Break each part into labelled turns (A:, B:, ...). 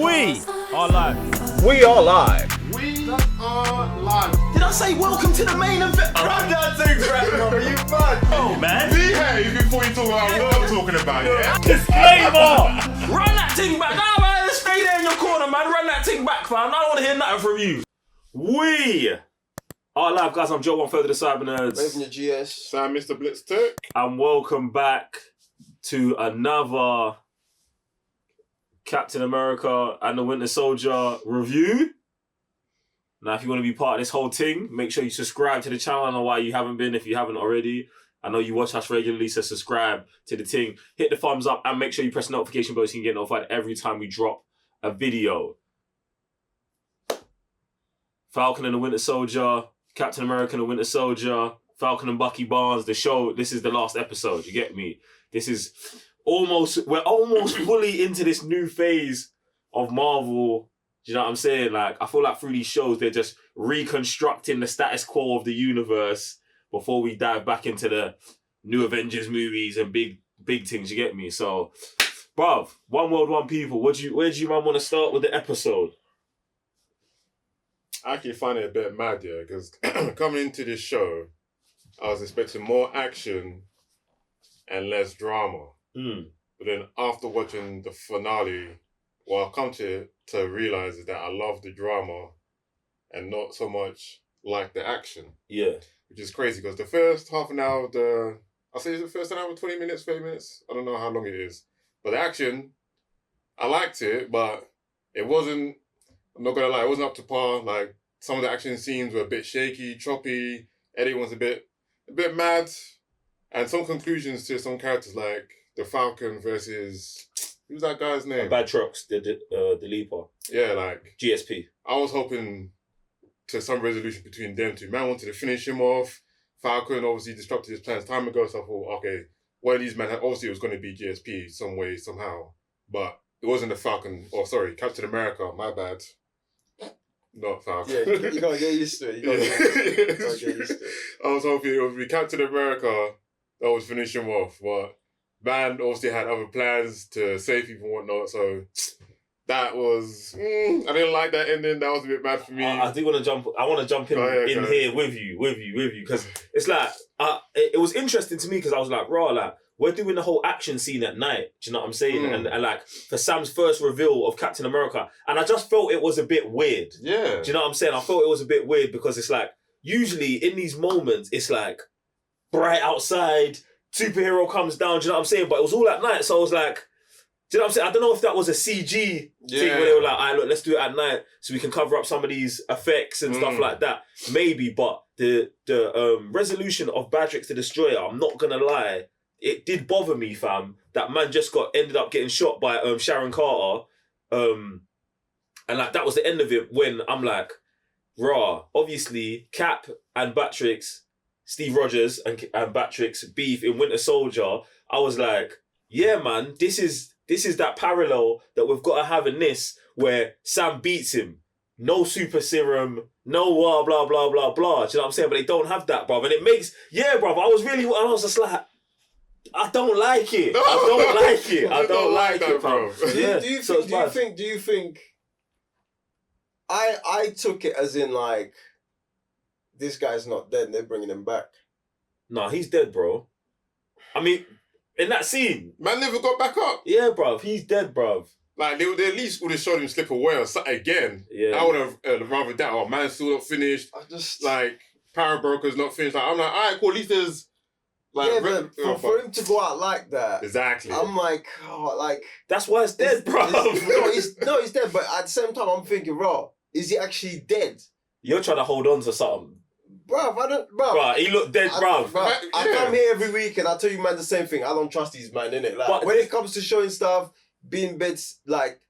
A: We are live.
B: We are live.
C: We are live.
D: Did I say welcome to the main event?
C: Run that thing, brother. You mad?
A: Oh, man.
C: Behave before you talk about what I'm talking about, yeah?
A: Disclaimer.
D: Run that thing back. Nah, man, stay there in your corner, man. Run that thing back, fam. I don't want to hear nothing from you. We are live, guys. I'm Joe, one third of the Cyber Nerds.
E: Raven your GS.
C: Sam, Mr. Blitz Tech.
D: And welcome back to another Captain America and the Winter Soldier review. Now, if you want to be part of this whole thing, make sure you subscribe to the channel. I know why you haven't been if you haven't already. I know you watch us regularly, so subscribe to the thing. Hit the thumbs up and make sure you press the notification bell so you can get notified every time we drop a video. Falcon and the Winter Soldier, Captain America and the Winter Soldier, Falcon and Bucky Barnes, the show. This is the last episode, you get me? This is we're almost fully into this new phase of Marvel. Do you know what I'm saying? Like, I feel like through these shows, they're just reconstructing the status quo of the universe before we dive back into the new Avengers movies and big things, you get me? So, bruv, one world, one people. Where do you man want to start with the episode?
C: I actually find it a bit mad, yeah, because coming into this show, I was expecting more action and less drama. But then after watching the finale, what I've come to realise is that I love the drama and not so much like the action.
D: Yeah.
C: Which is crazy because the first half an hour of I'll say it's the first hour, 20 minutes, 30 minutes. I don't know how long it is. But the action, I liked it, but it wasn't, I'm not going to lie, it wasn't up to par. Like, some of the action scenes were a bit shaky, choppy. Editing was a bit mad. And some conclusions to some characters, like the Falcon versus, who's that guy's name?
D: Bad Trucks, the Leaper.
C: Yeah, like
D: GSP.
C: I was hoping to some resolution between them two. Man wanted to finish him off. Falcon obviously disrupted his plans time ago, so I thought, okay, one of these men, obviously it was going to be GSP some way, somehow. But it wasn't the Falcon, Captain America, my bad. Not Falcon.
E: Yeah, you gotta get used to it. You gotta get used to it.
C: I was hoping it would be Captain America that was finish him off, but man obviously had other plans to save people and whatnot, so that was I didn't like that ending. That was a bit mad for me.
D: I want to jump in here with you because it's like it was interesting to me because I was like, raw, like we're doing the whole action scene at night. Do you know what I'm saying? And like for Sam's first reveal of Captain America, and I just felt it was a bit weird.
C: Yeah.
D: Do you know what I'm saying? I felt it was a bit weird because it's like usually in these moments it's like bright outside, superhero comes down. Do you know what I'm saying? But it was all at night, so I was like, do you know what I'm saying? I don't know if that was a CG thing where they were like, all right, look, let's do it at night so we can cover up some of these effects and stuff like that. Maybe, but the resolution of Badrix the Destroyer, I'm not gonna lie, it did bother me, fam. That man just ended up getting shot by Sharon Carter, and like that was the end of it. When I'm like, raw. Obviously, Cap and Badrix, Steve Rogers and Badrix beef in Winter Soldier. I was like, yeah, man, this is that parallel that we've got to have in this where Sam beats him. No super serum, no blah, blah, blah, blah, blah. Do you know what I'm saying? But they don't have that, bruv. And it makes, bruv, I was just like, I don't like it. I don't like it,
C: bro.
E: Do you think I took it as in like, this guy's not dead and they're bringing him back?
D: Nah, he's dead, bro. I mean, in that scene.
C: Man never got back up.
D: Yeah, bruv, he's dead, bruv.
C: Like, they at least would have showed him slip away or something again. Yeah. I would have rather that. Oh, man's still not finished. I just... Like, Power Broker's not finished. Like, I'm like, all right, cool, at least there's... Like,
E: yeah, but for him to go out like that...
C: Exactly.
E: I'm like, oh, like...
D: That's why it's dead, bruv.
E: He's dead, but at the same time, I'm thinking, bro, is he actually dead?
D: You're trying to hold on to something.
E: Bruv,
D: he looked dead, bruv.
E: I come here every week and I tell you, man, the same thing. I don't trust these man, innit? Like, but when it comes to showing stuff, being bits, like,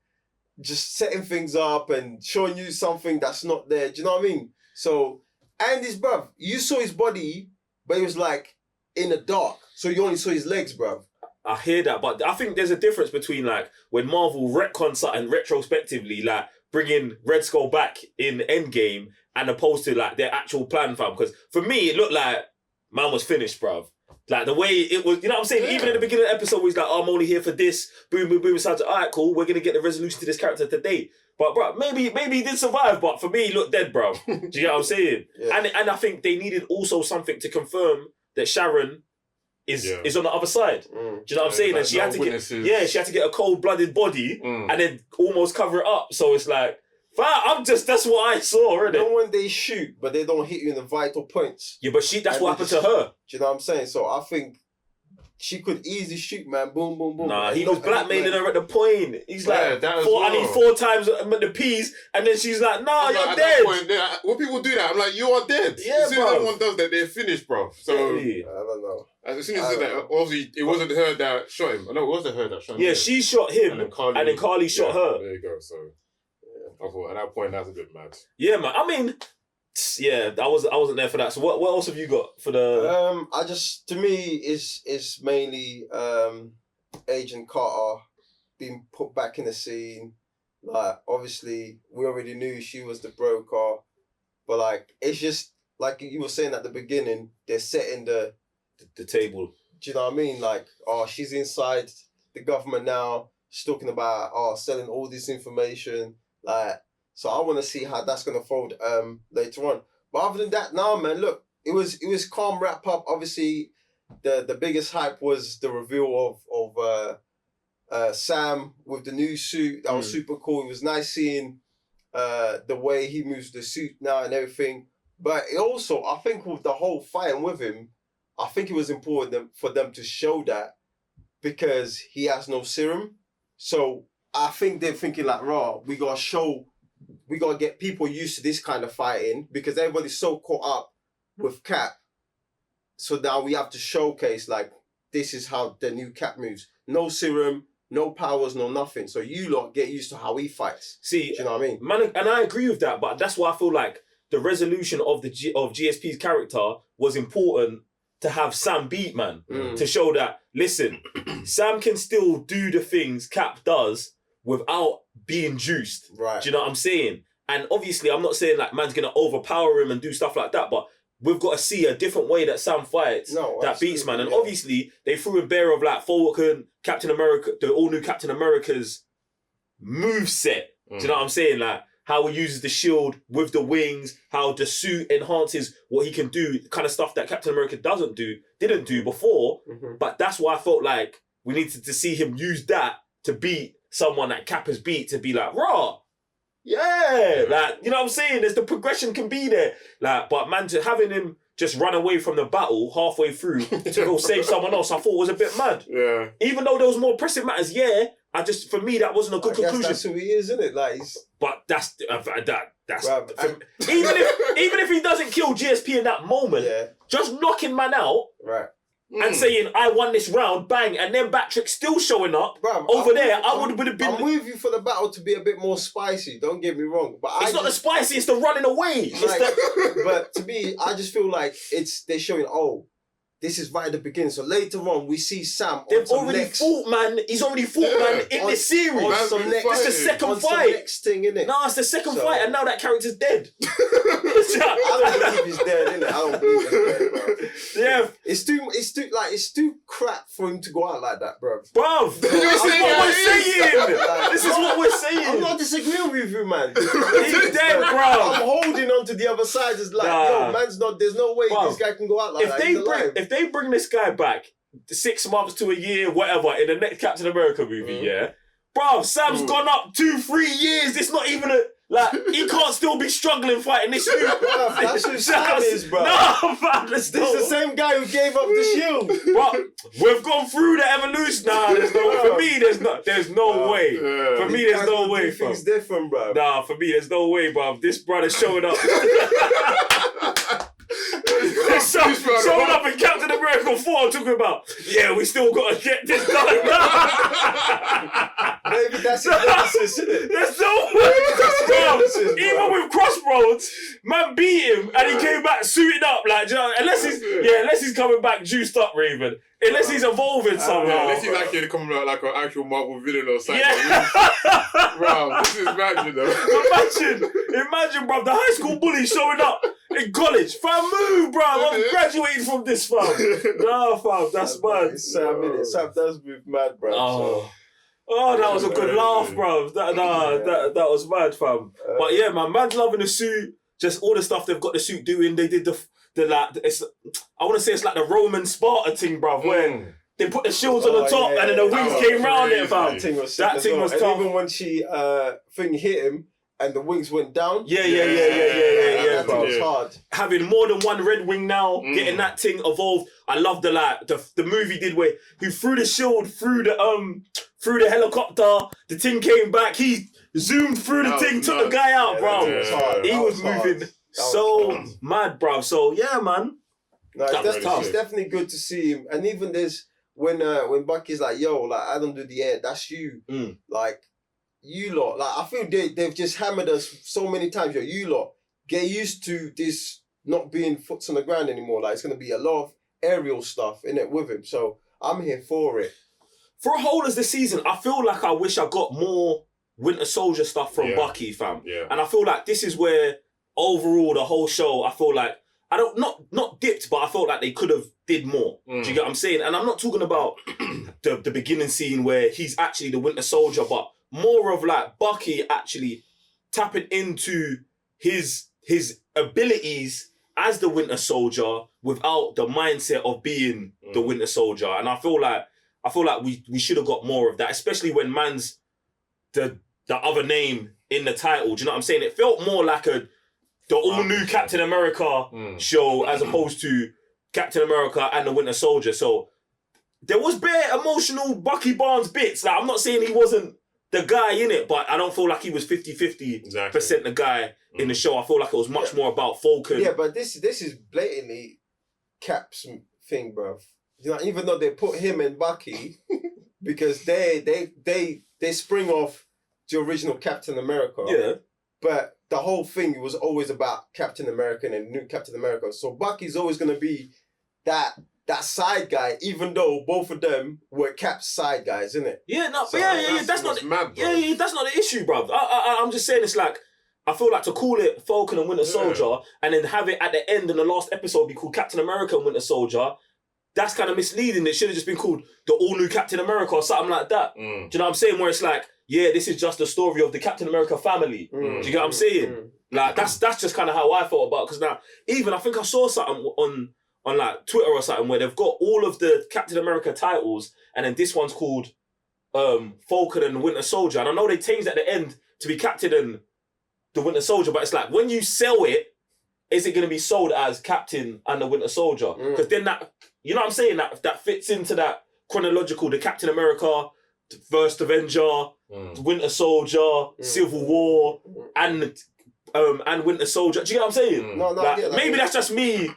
E: just setting things up and showing you something that's not there. Do you know what I mean? So, and this, bruv, you saw his body, but he was like in the dark. So you only saw his legs, bruv.
D: I hear that, but I think there's a difference between like when Marvel retcons something retrospectively, like bringing Red Skull back in Endgame, and opposed to like their actual plan, fam. Because for me, it looked like man was finished, bruv. Like the way it was, you know what I'm saying?
C: Yeah.
D: Even in the beginning of the episode, he's like, oh, I'm only here for this. Boom, boom, boom. So alright, cool. We're gonna get the resolution to this character today. But bro, maybe he did survive, but for me, he looked dead, bro. Do you get what I'm saying?
E: Yeah.
D: And I think they needed also something to confirm that Sharon is on the other side. Do you know what I'm saying?
C: Like
D: And she had to
C: witnesses.
D: get a cold-blooded body
C: Mm.
D: and then almost cover it up. So it's like, that's what I saw already.
E: You know when they shoot, but they don't hit you in the vital points.
D: Yeah, but that's
E: And
D: what
E: they
D: happened to her.
E: Do you know what I'm saying? So I think she could easily shoot, man. Boom, boom, boom.
D: Nah,
E: And
D: he was
E: look,
D: blackmailing
E: like,
D: her at the point. He's
C: Yeah,
D: like,
C: that as
D: I need
C: well.
D: 4 times the P's, and then she's like, nah,
C: I'm
D: you're
C: like, at
D: dead.
C: that point, when people do that, I'm like, you are dead.
D: Yeah,
C: as soon as
D: bruv.
C: anyone does that, they're finished, bro. So
D: Yeah.
E: I don't know.
C: as soon as he did that, obviously it wasn't her that shot him. No, it wasn't her that shot him.
D: Yeah, she shot him, and then Carly shot her.
C: There you go. So I thought at that point that's a bit mad.
D: Yeah, man. I mean, yeah, I wasn't there for that. So what else have you got for the?
E: To me, is mainly Agent Carter being put back in the scene. Like, obviously, we already knew she was the broker, but like, it's just like you were saying at the beginning, they're setting the
D: table.
E: Do you know what I mean? Like, oh, she's inside the government now. She's talking about selling all this information. Like, so I want to see how that's gonna fold later on. But other than that, nah, man. Look, it was calm wrap up. Obviously, the biggest hype was the reveal of Sam with the new suit. That was super cool. It was nice seeing the way he moves the suit now and everything. But it also, I think, with the whole fighting with him, I think it was important for them to show that because he has no serum. So I think they're thinking like, we gotta get people used to this kind of fighting because everybody's so caught up with Cap. So now we have to showcase like, this is how the new Cap moves. No serum, no powers, no nothing. So you lot get used to how he fights.
D: See,
E: do you know what I mean?
D: Man, and I agree with that, but that's why I feel like the resolution of of GSP's character was important to have Sam beat, man. To show that, listen, Sam can still do the things Cap does without being juiced.
E: Right.
D: Do you know what I'm saying? And obviously, I'm not saying like man's going to overpower him and do stuff like that, but we've got to see a different way that Sam fights that beats, man. And obviously, they threw in bare of like Falcon, Captain America, the all-new Captain America's moveset. Do you know what I'm saying? Like, how he uses the shield with the wings, how the suit enhances what he can do, the kind of stuff that Captain America didn't do before. But that's why I felt like we needed to see him use that to beat someone that Cap has beat, to be like, like, you know what I'm saying? There's the progression can be there. Like, but man, to having him just run away from the battle halfway through to go save someone else, I thought was a bit mad. Yeah. Even though there was more pressing matters, for me, that wasn't a good conclusion.
E: That's who he is, isn't it? Like,
D: but that's even if he doesn't kill GSP in that moment, just knocking man out, and saying I won this round, bang, and then Batrick still showing up over there, I would have been.
E: I'm with you for the battle to be a bit more spicy. Don't get me wrong, but
D: it's not the spicy; it's the running away.
E: But to me, I just feel like they're showing this is right at the beginning. So later on, we see Sam.
D: They've already fought, man. He's already fought, man, in this series.
E: It's
D: the second fight.
E: Next thing, innit?
D: No, it's the second fight, and now that character's dead.
E: I don't believe he's dead, innit? I don't believe he's dead, bro.
D: Yeah,
E: it's too crap for him to go out like that, bro.
D: Bruv, this is what we're saying.
E: I'm not disagreeing with you, man.
D: He's dead, bro.
E: I'm holding on to the other side. It's like, yo, man's not. There's no way this guy can go out like that.
D: If they bring this guy back 6 months to a year, whatever, in the next Captain America movie, bro, Sam's gone up 2-3 years. It's not even he can't still be struggling fighting this dude.
E: That's who Sam is, bro.
D: No, man, this is
E: the same guy who gave up the shield.
D: But we've gone through the evolution. Nah, for me, there's no way. For me, there's no way, bro.
E: Things different, bro.
D: Nah, for me, there's no way, bro. This brother showing up. Showing up in Captain America 4 talking about, we still got to get this done.
E: Maybe that's his nemesis, isn't it?
D: There's no way. Even with Crossroads, man beat him and he came back suited up. Like, you know, unless he's coming back juiced up, Raven. Unless he's evolving somehow.
C: Unless he's actually coming out like an actual Marvel villain or something. Bro, this is magic though.
D: Imagine, bro, the high school bully showing up in college. Fam, move, bro. I'm graduating from this, fam. Nah, fam, that's mad.
E: Sam does move mad, bro.
D: Oh. Oh, that was a good laugh, bro. That was mad, fam. But yeah, man's loving the suit. Just all the stuff they've got the suit doing. They did the like. I want to say it's like the Roman Sparta thing, bro. Where they put the shields on the top and then the wings came round it, fam. That thing was tough.
E: Even when she thing hit him and the wings went down.
D: Yeah,
E: that
D: bro.
E: was hard.
D: Having more than one red wing now, getting that thing evolved. I love the movie did where he threw the shield through the helicopter. The thing came back. He zoomed through the thing, took the guy out, bro. He was moving so mad, bro. So yeah, man.
E: No, it's definitely good to see him. And even there's when Bucky's like, yo, like I don't do the air, that's you. Like you lot. Like I feel they've just hammered us so many times, yo, you lot. Get used to this not being foots on the ground anymore. Like it's gonna be a lot of aerial stuff in it with him. So I'm here for it.
D: For a whole as the season, I feel like I wish I got more Winter Soldier stuff from Bucky, fam.
C: Yeah.
D: And I feel like this is where overall the whole show, I feel like I don't not dipped, but I felt like they could have did more. Do you get what I'm saying? And I'm not talking about the beginning scene where he's actually the Winter Soldier, but more of like Bucky actually tapping into his abilities as the Winter Soldier without the mindset of being the Winter Soldier. And I feel like we should have got more of that, especially when man's the other name in the title. Do you know what I'm saying? It felt more like the all new Captain America show as opposed to Captain America and the Winter Soldier. So there was bare emotional Bucky Barnes bits. Like I'm not saying he wasn't the guy in it, but I don't feel like he was 50-50% the guy in the show. I feel like it was much more about Falcon.
E: Yeah, but this is blatantly Cap's thing, bruv. You know, even though they put him and Bucky because they spring off the original Captain America.
D: Yeah.
E: But the whole thing was always about Captain America and new Captain America. So Bucky's always gonna be that side guy, even though both of them were Cap's side guys, isn't it?
D: Yeah, no,
C: So
D: but that's not
C: mad, bro.
D: yeah, that's not the issue, bro. I'm just saying it's like I feel like to call it Falcon and Winter Soldier and then have it at the end in the last episode be called Captain America and Winter Soldier. That's kind of misleading. It should have just been called the all new Captain America or something like that. Do you know what I'm saying? Where it's like, yeah, this is just the story of the Captain America family. Do you get what I'm saying? Like that's just kind of how I felt about it. Because now, even I think I saw something on like Twitter or something where they've got all of the Captain America titles, and then this one's called Falcon and Winter Soldier. And I know they changed at the end to be Captain and the Winter Soldier, but it's like when you sell it, is it going to be sold as Captain and the Winter Soldier? Because then that, you know what I'm saying, that fits into that chronological, the Captain America, First Avenger, Winter Soldier, Civil War, and Winter Soldier. Do you get what I'm saying?
E: No,
D: like,
E: I get that.
D: maybe that's just me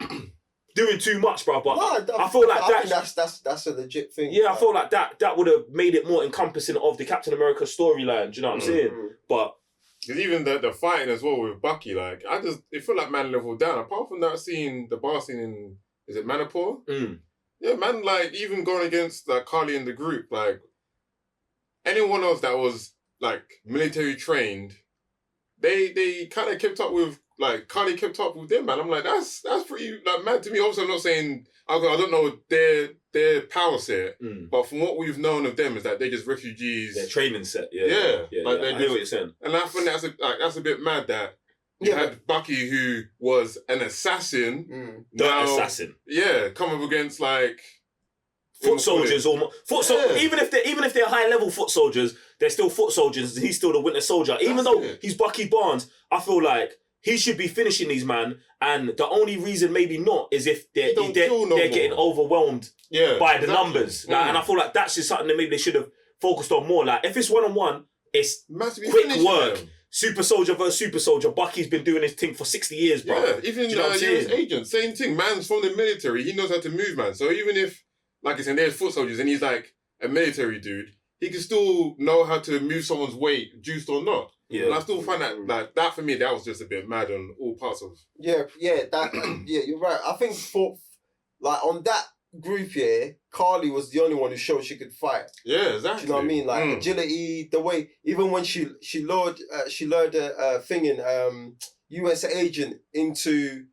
D: doing too much, bro. But
E: No,
D: I feel like
E: I think that's a legit thing.
D: Yeah, I feel like that would have made it more encompassing of the Captain America storyline. Do you know what I'm saying? But
C: because even the fighting as well with Bucky, like it felt like man leveled down. Apart from that scene, the bar scene in is it Manipur? Yeah, man, like even going against like Carly and the group, like anyone else that was like military trained, they kind of kept up with like Carly kept up with them, man. I'm like that's pretty like mad to me. Also, I'm not saying I don't know their power set, but from what we've known of them is that they're just refugees.
D: Their training set,
C: Like
D: I hear what you're saying.
C: And I think that's a bit mad that you had Bucky who was an assassin.
D: Assassin.
C: Yeah, come up against like
D: foot soldiers or even if they're high level foot soldiers, they're still foot soldiers. He's still the Winter Soldier. Even though he's Bucky Barnes, I feel like he should be finishing these man, and the only reason maybe not is if they're getting overwhelmed by the numbers. Like, and I feel like that's just something that maybe they should have focused on more. Like if it's 1-on-1, it's quick work.
C: Them.
D: Super Soldier versus Super Soldier. Bucky's been doing his thing for 60 years, bro.
C: Yeah, even US agent, same thing. Man's from the military. He knows how to move, man. So even if, like I said, there's foot soldiers and he's like a military dude, he can still know how to move someone's weight, juiced or not. Yeah. And I still find that, like, that for me, that was just a bit mad on all parts of...
E: Yeah, you're right. I think for, like, on that group here, Carly was the only one who showed she could fight.
C: Yeah, exactly.
E: Do you know what I mean? Like, agility, the way, even when she lured a thing in, US agent into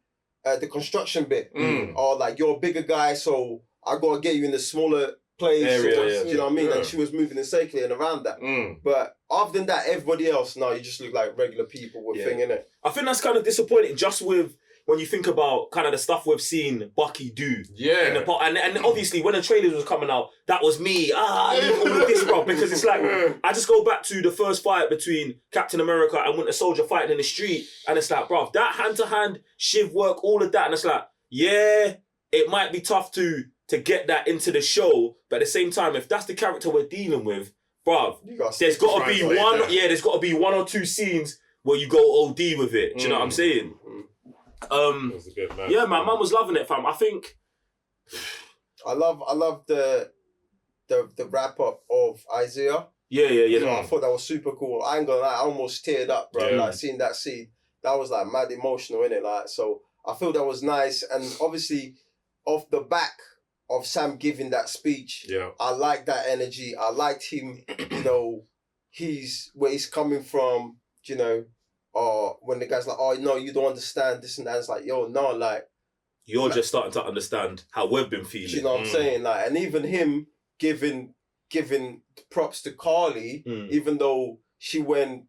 E: the construction bit, or like you're a bigger guy, so I gotta get you in the smaller place.
D: Area,
E: Do you know what I mean?
C: Yeah.
E: And she was moving and circulating around that. But other than that, everybody else now you just look like regular people with thing in it.
D: I think that's kind of disappointing, just with when you think about kind of the stuff we've seen Bucky do.
C: Yeah.
D: In the and obviously when the trailers was coming out, that was me. All of this, bro, because it's like I just go back to the first fight between Captain America and Winter Soldier fighting in the street, and it's like, bro, that hand to hand shiv work, all of that, and it's like, yeah, it might be tough to get that into the show, but at the same time, if that's the character we're dealing with, bruv, there's got to be one. Yeah, there's got to be one or two scenes where you go OD with it. Do you know what I'm saying?
C: That's a bit mad.
D: Yeah, man was loving it, fam. I think
E: I love the wrap up of Isaiah.
D: Yeah.
E: So I thought that was super cool. I ain't gonna lie, I almost teared up, bro.
C: Yeah.
E: Like seeing that scene, that was like mad emotional, innit? Like, so I feel that was nice, and obviously off the back of Sam giving that speech, I like that energy. I liked him, you know, where he's coming from, you know, when the guy's like, oh no, you don't understand this and that. It's like, yo, no, like
D: you're just starting to understand how we've been feeling.
E: You know what I'm saying? Like, and even him giving props to Carly, even though she went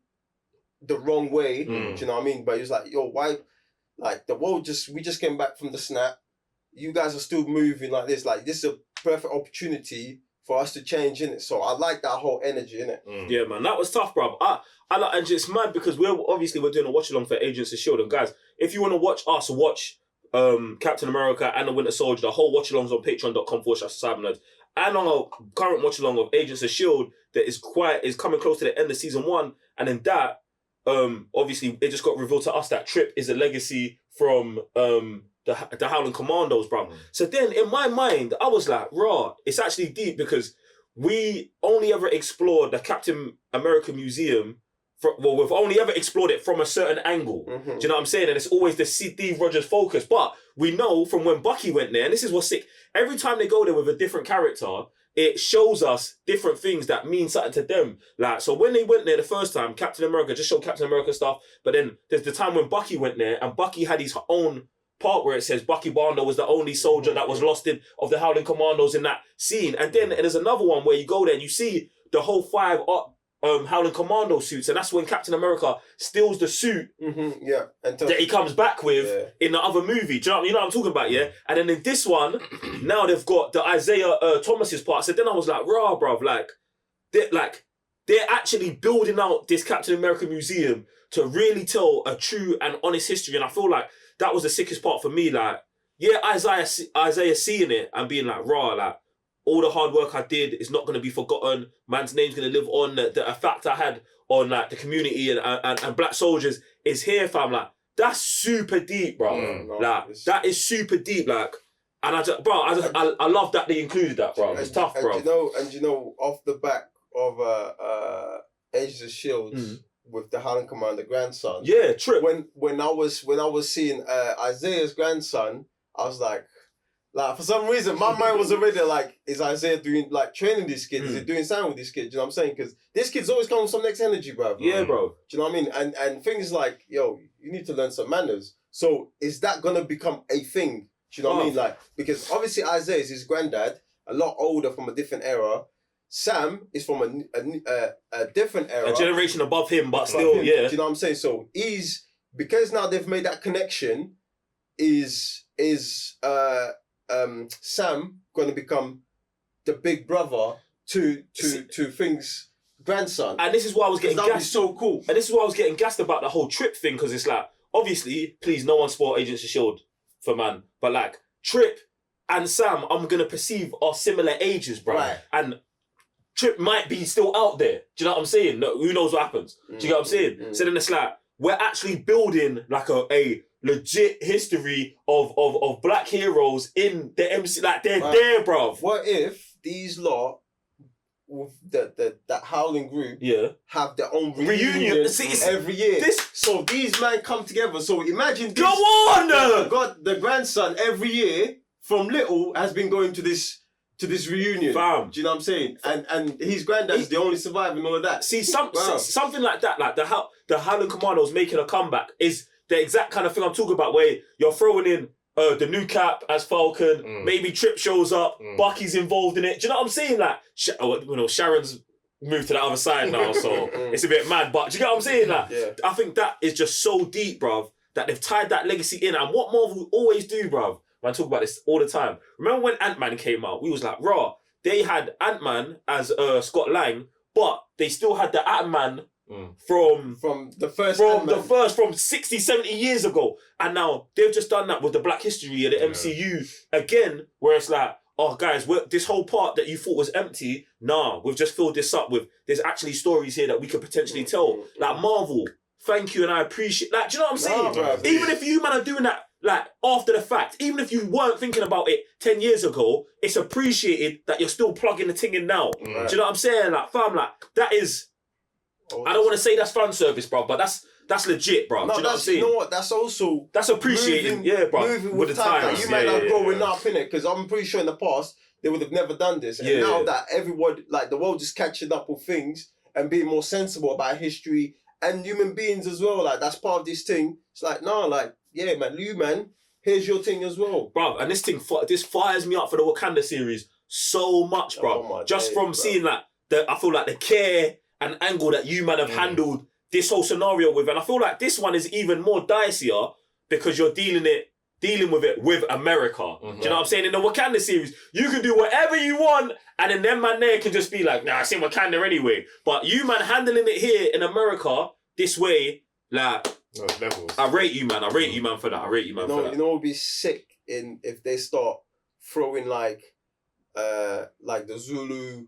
E: the wrong way. Do you know what I mean? But he was like, yo, why? Like the world we just came back from the snap. You guys are still moving like this. Like, this is a perfect opportunity for us to change, innit? So I like that whole energy, innit?
D: Yeah, man, that was tough, bruv. I like, and it's mad because we're doing a watch along for Agents of S.H.I.E.L.D. And guys, if you want to watch us watch Captain America and the Winter Soldier, the whole watch alongs on patreon.com/cybernerds, and on our current watch along of Agents of S.H.I.E.L.D. that is coming close to the end of season 1, and in that, obviously it just got revealed to us that Trip is a legacy from the Howling Commandos, bro. So then in my mind, I was like, raw, it's actually deep because we only ever explored the Captain America Museum. We've only ever explored it from a certain angle. Do you know what I'm saying? And it's always the Steve Rogers focus. But we know from when Bucky went there, and this is what's sick, every time they go there with a different character, it shows us different things that mean something to them. Like, so when they went there the first time, Captain America just showed Captain America stuff. But then there's the time when Bucky went there, and Bucky had his own part where it says Bucky Barnes was the only soldier that was lost of the Howling Commandos in that scene. And then there's another one where you go there and you see the whole 5 Howling Commando suits, and that's when Captain America steals the suit that he comes back with in the other movie. Do you know what I'm talking about, yeah? And then in this one, now they've got the Isaiah Thomas's part. So then I was like, rah, bruv, they're actually building out this Captain America museum to really tell a true and honest history. And I feel like that was the sickest part for me. Like, yeah, Isaiah seeing it and being like, rah, like, all the hard work I did is not going to be forgotten. Man's name's going to live on. The effect I had on like the community and black soldiers is here, fam. Like, that's super deep, bro. That is super deep. Like, and I love that they included that, bro. It's tough, bro.
E: And you know, off the back of Agents of S.H.I.E.L.D. with the Howling Commander grandson.
D: Yeah, Trip.
E: When I was seeing Isaiah's grandson, I was like, for some reason, my mind was already like, is Isaiah doing, like, training these kids? Is he doing something with these kids? You know what I'm saying? Because this kid's always coming with some next energy, bro.
D: Yeah, bro.
E: Do you know what I mean? And things like, yo, you need to learn some manners. So is that going to become a thing? Do you know what I mean? Like, because obviously Isaiah is his granddad, a lot older from a different era. Sam is from a different era.
D: A generation above him, but still, yeah.
E: Do you know what I'm saying? So because now they've made that connection, is Sam going to become the big brother to Thing's grandson?
D: And this is why I was getting gassed.
E: That would be so cool.
D: And this is why I was getting gassed about the whole Trip thing, because it's like, obviously, please, no one spoil Agents of S.H.I.E.L.D. for man, but like, Trip and Sam, I'm going to perceive are similar ages, bro.
E: Right.
D: And Trip might be still out there. Do you know what I'm saying? No, who knows what happens? Do you know what I'm saying? So then it's like, we're actually building like a legit history of black heroes in the MC. Like, they're there, bruv.
E: What if these lot, with that Howling group, have their own reunion every year? So these men come together. So imagine this.
D: Go on!
E: Got the grandson every year from little has been going to this reunion.
D: Fam.
E: Do you know what I'm saying? And his granddad is the only survivor and all of that.
D: See, something like that, like the Howling Commandos making a comeback is the exact kind of thing I'm talking about, where you're throwing in the new Cap as Falcon, maybe Trip shows up, Bucky's involved in it. Do you know what I'm saying? Like, Sharon's moved to the other side now, so it's a bit mad. But do you get what I'm saying? Like, I think that is just so deep, bruv, that they've tied that legacy in. And what Marvel always do, bruv, I talk about this all the time. Remember when Ant-Man came out? We was like, raw. They had Ant-Man as Scott Lang, but they still had the Ant-Man from the first, from 60, 70 years ago. And now they've just done that with the Black History of the MCU again, where it's like, oh guys, this whole part that you thought was empty, nah, we've just filled this up with, there's actually stories here that we could potentially tell. Like, Marvel, thank you, and I appreciate, like, do you know what I'm saying? Even if you man are doing that, like, after the fact, even if you weren't thinking about it 10 years ago, it's appreciated that you're still plugging the thing in now. Do you know what I'm saying? Like, fam, like, that is, I don't want to say that's fan service, bro, but that's legit, bro.
E: No,
D: do you know what I'm saying?
E: You know what? That's also
D: appreciating, bro.
E: Moving with the time. Like, you might not growing up in it, because I'm pretty sure in the past they would have never done this. And now that everyone, like, the world is catching up with things and being more sensible about history and human beings as well, like, that's part of this thing. It's like, no, like, yeah, man, you, man, here's your thing as well,
D: bro. And this fires me up for the Wakanda series so much, bro. Just from seeing like I feel like the care and angle that you man have handled this whole scenario with, and I feel like this one is even more dicier because you're dealing with it with America. Do you know what I'm saying? In the Wakanda series, you can do whatever you want, and then them man there can just be like, nah, it's in Wakanda anyway. But you man handling it here in America this way, like,
C: levels.
D: I rate you, man. I rate you, man, for that. I rate you, man, for that.
E: You know, it would be sick if they start throwing like the Zulu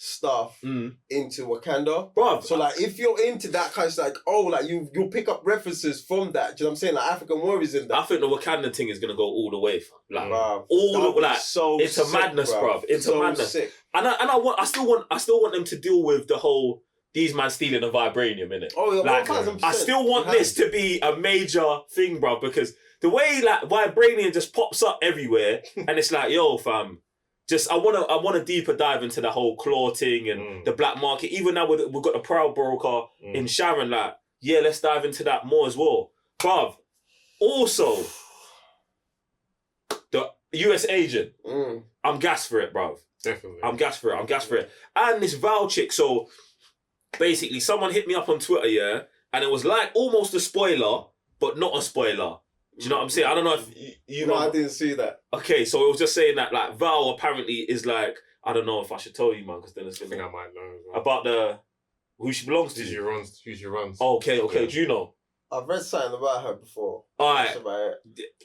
E: stuff into Wakanda,
D: bro.
E: So like, if you're into that kind of like, like you'll pick up references from that. Do you know what I'm saying? Like African warriors in that.
D: I think the Wakanda thing is gonna go all the way, fam. Like
E: so
D: it's a madness, bro. It's a madness.
E: Sick.
D: And I still want them to deal with the whole these man stealing the vibranium, innit?
E: Oh yeah,
D: like,
E: 1,000%.
D: I still want this to be a major thing, bro, because the way like vibranium just pops up everywhere, and it's like, yo, fam. Just I want to deeper dive into the whole claw thing and the black market. Even now we've got the Proud Broker in Sharon. Like, yeah, let's dive into that more as well, bruv. Also, the US agent. I'm gassed for it, bruv.
C: Definitely.
D: I'm gassed for it. And this Val chick. So basically, someone hit me up on Twitter, and it was like almost a spoiler, but not a spoiler. Do you know what I'm saying? I don't know if you know.
E: No, I didn't see that.
D: Okay, so it was just saying that like Val apparently is like, I don't know if I should tell you, man, because then it's
C: I think I might know.
D: About who she belongs to.
C: Who she runs.
D: Oh, okay. Yeah. Do you know?
E: I've read something about her before.
D: Alright.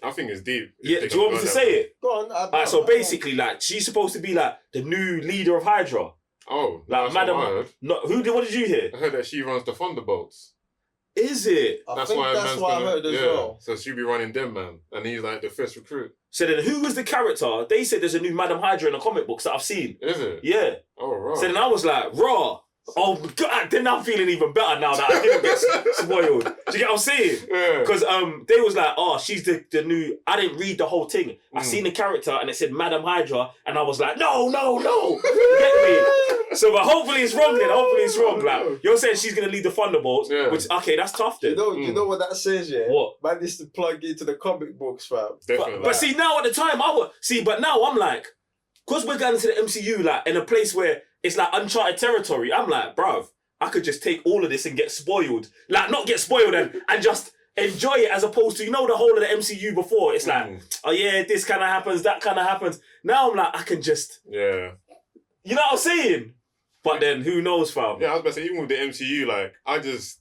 C: I think it's deep.
D: Yeah, do you want me to say it?
E: Go on.
D: Alright, so basically, like, she's supposed to be like the new leader of Hydra.
C: Oh,
D: like, Madam. No, what did you hear?
C: I heard that she runs the Thunderbolts.
D: Is it?
E: That's what I heard as well.
C: So she'll be running them, man. And he's like the first recruit.
D: So then who was the character? They said there's a new Madam Hydra in the comic books that I've seen.
C: Is it?
D: Yeah.
C: Oh, right.
D: So then I was like, raw. Oh, God. Then I'm feeling even better now that I didn't get spoiled. Do you get what I'm saying? Yeah. Because they was like, oh, she's the new... I didn't read the whole thing. I seen the character and it said Madam Hydra and I was like, no. Get me? So, but hopefully it's wrong then. Hopefully it's wrong. Like, you're saying she's going to lead the Thunderbolts, which, okay, that's tough then.
E: You know what that says, yeah?
D: What?
E: Man needs to plug into the comic books, fam.
C: Definitely.
D: But see, now at the time, but now I'm like, because we're going into the MCU, like, in a place where it's like uncharted territory, I'm like, bruv, I could just take all of this and get spoiled. Like, not get spoiled and just enjoy it, as opposed to, you know, the whole of the MCU before. It's like, oh yeah, this kind of happens, that kind of happens. Now I'm like, I can just...
C: Yeah.
D: You know what I'm saying? But then, who knows, fam?
C: Yeah, I was about to say, even with the MCU, like,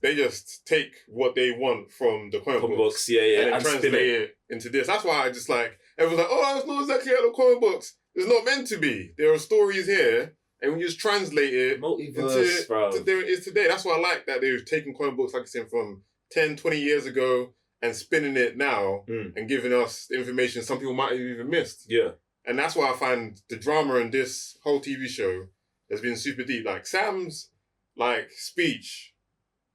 C: they just take what they want from the comic books.
D: And
C: then translate it into this. That's why I just like, everyone's like, oh, it's not exactly like the comic books. It's not meant to be. There are stories here, and we just translate it
D: multiverse, bro.
C: To there it is today. That's why I like that they're taking comic books, like I said, from 10, 20 years ago and spinning it now and giving us information some people might have even missed.
D: Yeah.
C: And that's why I find the drama in this whole TV show has been super deep. Like, Sam's, like, speech,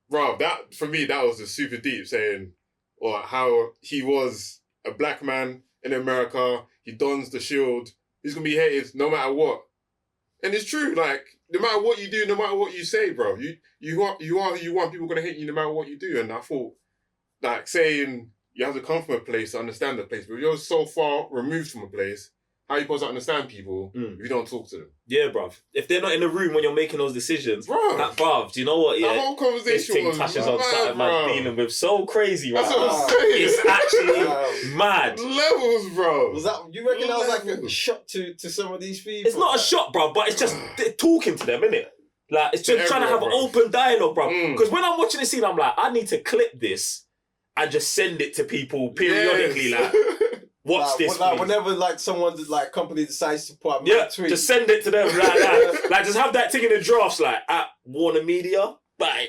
C: bro, that, for me, that was just super deep, saying, or how he was a black man in America, he dons the shield, he's gonna be hated no matter what. And it's true, like, no matter what you do, no matter what you say, bro, you are who you want, people are gonna hate you no matter what you do. And I thought like saying you have to come from a place to understand the place, but if you're so far removed from a place, how are you supposed to understand people if you don't talk to them?
D: Yeah, bruv. If they're not in the room when you're making those decisions,
C: Bruv.
D: Bruv, do you know what? Yeah,
C: The whole
D: this
C: conversation
D: thing
C: was
D: touches on
C: mad,
D: something
C: bro.
D: man's dealing with. So crazy, right?
C: That's what I'm saying.
D: It's actually mad.
C: Levels, bro.
E: Was that, you reckon that was like a
C: Levels.
E: shock to some of these people?
D: It's not a shot, bruv, but it's just talking to them, innit? Like, it's just trying to have an
C: Everyone,
D: open dialogue, bruv. Because when I'm watching the scene, I'm like, I need to clip this and just send it to people periodically,
C: Yes.
D: like, watch this,
E: like,
D: please.
E: whenever like someone's like company decides to put a
D: Yeah,
E: tweet.
D: just send it to them like that. Like, just have that thing in the drafts, like, at Warner Media. Bye.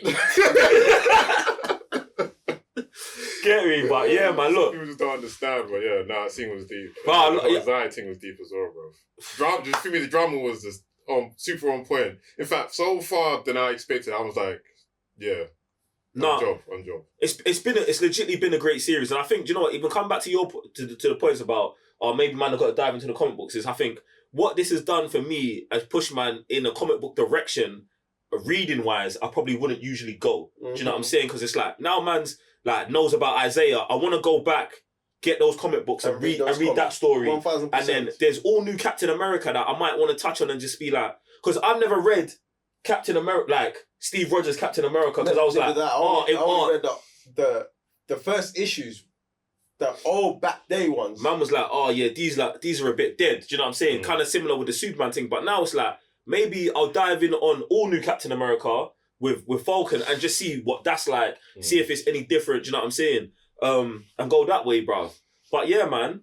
D: Get me, but yeah, man, look.
C: People just don't understand, but yeah, that scene was deep.
D: Bro,
C: The anxiety thing was deep as well, bro. Drama, just for me, the drama was just super on point. In fact, so far than I expected, I was like, yeah. On job.
D: It's legitimately been a great series, and I think, you know what, even come back to the points about, maybe man, I've got to dive into the comic books, is I think what this has done for me has pushed man in a comic book direction, reading wise, I probably wouldn't usually go. Do you know what I'm saying? Because it's like, now man's like knows about Isaiah, I want to go back, get those comic books and read that story.
E: 1000%.
D: And then there's all new Captain America that I might want to touch on and just be like, because I've never read Captain America, like Steve Rogers' Captain America, because I was like,
E: I only read the first issues, the old back day ones.
D: man was like, oh yeah, these are a bit dead. Do you know what I'm saying? Kind of similar with the Superman thing, but now it's like, maybe I'll dive in on all new Captain America with Falcon and just see what that's like, see if it's any different, do you know what I'm saying? And go that way, bro. But yeah, man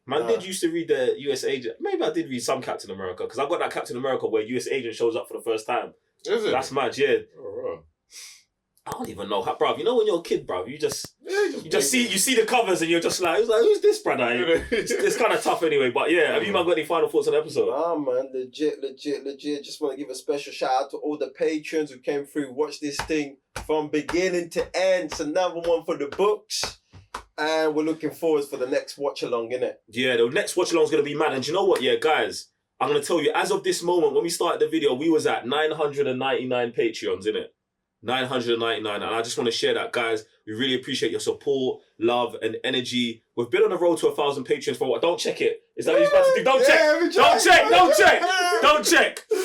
D: did used to read the US Agent. Maybe I did read some Captain America, because I got that Captain America where US Agent shows up for the first time.
C: Is it?
D: That's mad, yeah.
C: Oh, right.
D: I don't even know how, bruv. You know when you're a kid, bruv, you see the covers and you're just like, who's this brother? It's kind of tough anyway. But yeah, have you man got any final thoughts on the episode?
E: Nah, man, legit. Just want to give a special shout out to all the patrons who came through, watched this thing from beginning to end. It's another one for the books. And we're looking forward for the next watch along, innit?
D: Yeah, the next watch along is going to be mad. And do you know what? Yeah, guys, I'm going to tell you, as of this moment, when we started the video, we was at 999 Patreons, innit? 999. And I just want to share that, guys. We really appreciate your support, love, and energy. We've been on the road to 1,000 Patreons for what? Don't check it. Is that what you're about to do?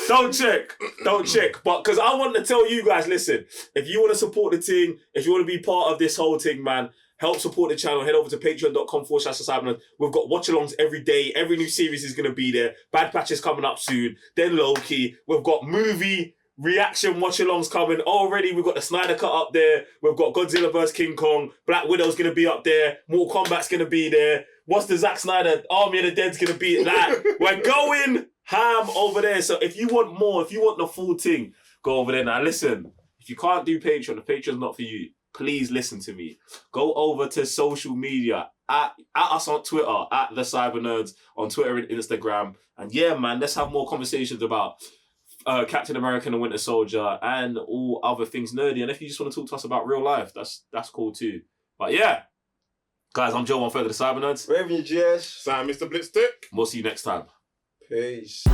D: Don't check. But because I want to tell you guys, listen, if you want to support the team, if you want to be part of this whole thing, man, help support the channel. Head over to patreon.com/Cyberman. We've got watch-alongs every day. Every new series is going to be there. Bad Patch is coming up soon. Then Loki. We've got movie reaction watch-alongs coming already. We've got the Snyder Cut up there. We've got Godzilla vs. King Kong. Black Widow's going to be up there. Mortal Kombat's going to be there. What's the Zack Snyder? Army of the Dead's going to be like, we're going ham over there. So if you want more, if you want the full thing, go over there. Now listen, if you can't do Patreon, the Patreon's not for you. Please listen to me. Go over to social media, at us on Twitter, at the Cyber Nerds on Twitter and Instagram. And yeah, man, let's have more conversations about Captain America and the Winter Soldier and all other things nerdy. And if you just want to talk to us about real life, that's cool too. But yeah, guys, I'm Joe, one further the Cyber Nerds.
E: Raven GS.
C: Sam, Mr. Blitzstick.
D: We'll see you next time.
E: Peace.